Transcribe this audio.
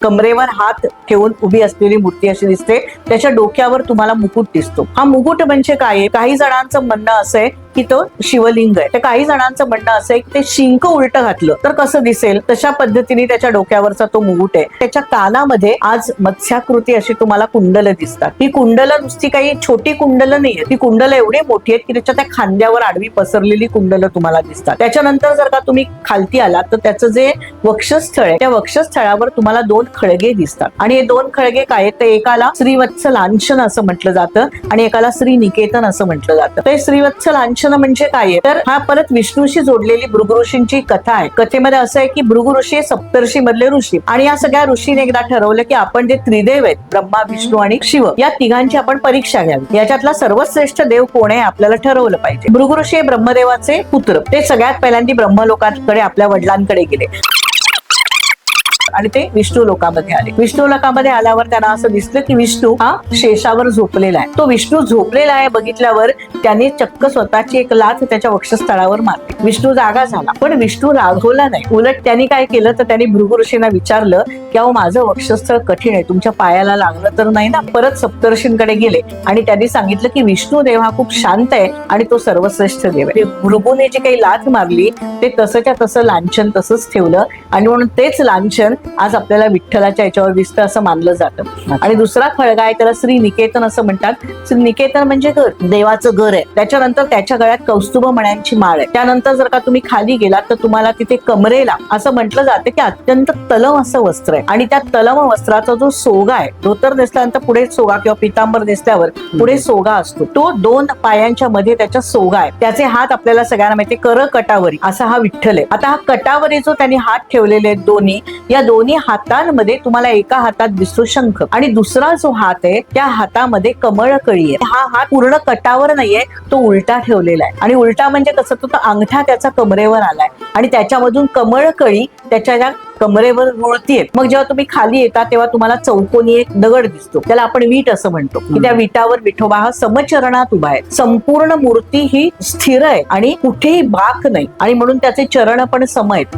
कमरेवर हात ठेवून उभी असलेली मूर्ती अशी दिसते. त्याच्या डोक्यावर तुम्हाला मुकुट दिसतो. हा मुकुट म्हणजे काय? काही जणांचं म्हणणं असं आहे की तो शिवलिंग आहे, तर काही जणांचं म्हणणं असं आहे की ते शिंक उलट घातलं तर कसं दिसेल, तशा पद्धतीने त्याच्या डोक्यावरचा तो मुकुट आहे. त्याच्या कानामध्ये आज मत्स्याकृती अशी तुम्हाला कुंडलं दिसतात. ही कुंडलं नुसती काही छोटी कुंडलं नाहीये, ती कुंडलं एवढी मोठी आहेत की त्याच्या त्या खांद्यावर आडवी पसरलेली कुंडलं तुम्हाला दिसतात. त्याच्यानंतर जर का तुम्ही खालती आलात तर त्याचं जे वक्षस्थळ आहे त्या वक्षस्थळावर तुम्हाला 2 खळगे दिसतात. आणि हे 2 खळगे काय आहेत? तर एकाला श्रीवत्स लांछन असं म्हटलं जातं आणि एकाला श्री निकेतन असं म्हटलं जातं. ते श्रीवत्स लांछन म्हणजे काय आहे? तर हा परत विष्णूशी जोडलेली भृगु ऋषींची कथा आहे. कथेमध्ये असं आहे की भृगु ऋषी सप्तर्षी मधले ऋषी, आणि या सगळ्या ऋषीने एकदा ठरवलं की आपण जे त्रिदेव आहेत ब्रह्मा विष्णू आणि शिव, या तिघांची आपण परीक्षा घ्यावी. याच्यातला सर्वश्रेष्ठ देव कोण आहे आपल्याला ठरवलं पाहिजे. भृगु ऋषी हे ब्रह्मदेवाचे पुत्र. ते सगळ्यात पहिल्यांदा ब्रह्मलोकाकडे आपल्या वडिलांकडे गेले आणि ते विष्णू लोकामध्ये आले. विष्णू लोकामध्ये आल्यावर त्यांना असं दिसलं की विष्णू हा शेषावर झोपलेला आहे. तो विष्णू झोपलेला आहे बघितल्यावर त्याने चक्क स्वतःची एक लाथ त्याच्या वक्षस्थळावर मारली. विष्णू जागा झाला, पण विष्णू रागवला नाही. उलट त्यांनी काय केलं तर त्यांनी भृगु ऋषींना विचारलं की अहो माझं वक्षस्थळ कठीण आहे, तुमच्या पायाला लागलं तर नाही ना. परत सप्तर्षींकडे गेले आणि त्यांनी सांगितलं की विष्णू देव हा खूप शांत आहे आणि तो सर्वश्रेष्ठ देव आहे. भृगूने जे काही लाथ मारली ते तसंच्या तसं लांछन तसंच ठेवलं आणि म्हणून तेच लांछन आज आपल्याला विठ्ठलाच्या याच्यावर दिसतं असं मानलं जातं. आणि दुसरा खळगा आहे त्याला श्री निकेतन असं म्हणतात. श्री निकेतन म्हणजे घर, देवाचं घर आहे. त्याच्यानंतर त्याच्या गळ्यात कौस्तुभ मण्यांची माळ आहे. त्यानंतर जर का तुम्ही खाली गेलात तर तुम्हाला तिथे कमरेला असं म्हटलं जातं की अत्यंत तलम असं वस्त्र आहे आणि त्या तलम वस्त्राचा जो सोगा आहे, धोतर नेसल्यानंतर पुढे सोगा किंवा पितांबर नेसल्यावर पुढे सोगा असतो, तो 2 पायांच्या मध्ये त्याच्या सोगा आहे. त्याचे हात आपल्याला सगळ्यांना माहिती, कर कटावरी असा हा विठ्ठल आहे. आता हा कटावरी जो त्यांनी हात ठेवलेले आहेत दोन्ही, या दोन्ही हातांमध्ये तुम्हाला एका हातात दिसतो शंख आणि दुसरा जो हात आहे त्या हातामध्ये कमळकळी आहे. हा हात पूर्ण कटावर नाहीये, तो उलटा ठेवलेला आहे. आणि उलटा म्हणजे कसं, तो अंगठा त्याचा कमरेवर आलाय आणि त्याच्यामधून कमळकळी त्याच्या ज्या कमरेवर रुळतीये. मग जेव्हा तुम्ही खाली येता तेव्हा तुम्हाला चौकोनी एक दगड दिसतो, त्याला आपण वीट असं म्हणतो, की त्या विटावर विठोबा हा समचरणात उभा आहे. संपूर्ण मूर्ती ही स्थिर आहे आणि कुठेही बाक नाही आणि म्हणून त्याचे चरण पण सम आहेत.